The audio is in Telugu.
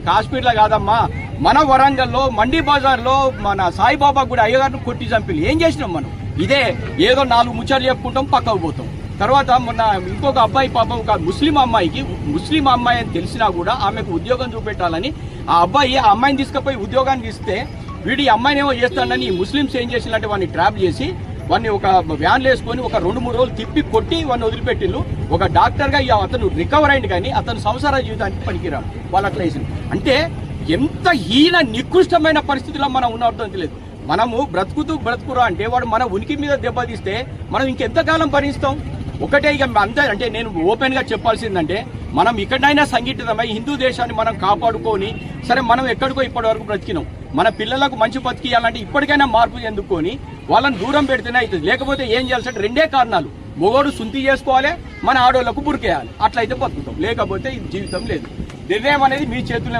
కాశ్మీర్లో కాదమ్మా, మన వరంగల్లో మండి బజార్లో మన సాయిబాబా కూడా అయ్యగారిని కొట్టి చంపిల్లు. ఏం చేసినాం మనం? ఇదే ఏదో 4 ముచ్చట్లు చెప్పుకుంటాం, పక్కకు పోతాం. తర్వాత మొన్న ఇంకొక అబ్బాయి పాపం, ఒక ముస్లిం అమ్మాయి అని తెలిసినా కూడా ఆమెకు ఉద్యోగం చూపెట్టాలని ఆ అమ్మాయిని తీసుకుపోయి ఉద్యోగానికి ఇస్తే వీడి అమ్మాయిని ఏమో చేస్తాడని ఈ ముస్లింస్ ఏం చేసినట్టే వాడిని ట్రాప్ చేసి వాడిని ఒక వ్యాన్లు వేసుకొని ఒక 2-3 రోజులు తిప్పి కొట్టి వాడిని వదిలిపెట్టిల్లు. ఒక డాక్టర్గా అతను రికవర్ అయింది, కానీ అతను సంసార జీవితానికి పనికిరాడు. వాళ్ళు అట్లా వేసింది. అంటే ఎంత హీన నికృష్టమైన పరిస్థితిలో మనం ఉన్నర్థం తెలియదు. మనము బ్రతుకురా అంటే వాడు మన ఉనికి మీద దెబ్బతీస్తే మనం ఇంకెంతకాలం భరిస్తాం? ఒకటే ఇక అంతే. అంటే నేను ఓపెన్ గా చెప్పాల్సిందంటే, మనం ఇక్కడైనా సంఘటితమై హిందూ దేశాన్ని మనం కాపాడుకొని, సరే మనం ఎక్కడికో ఇప్పటి వరకు బ్రతికినాం, మన పిల్లలకు మంచి బతికియాలంటే ఇప్పటికైనా మార్పు ఎందుకొని వాళ్ళని దూరం పెడితేనే అవుతుంది. లేకపోతే ఏం చేయాల్సి 2 కారణాలు: మొగోడు సుంతి చేసుకోవాలి, మన ఆడోళ్లకు బురికేయాలి. అట్లయితే బతుకుతాం, లేకపోతే జీవితం లేదు. నిర్ణయం అనేది మీ చేతుల్లో ఉంది.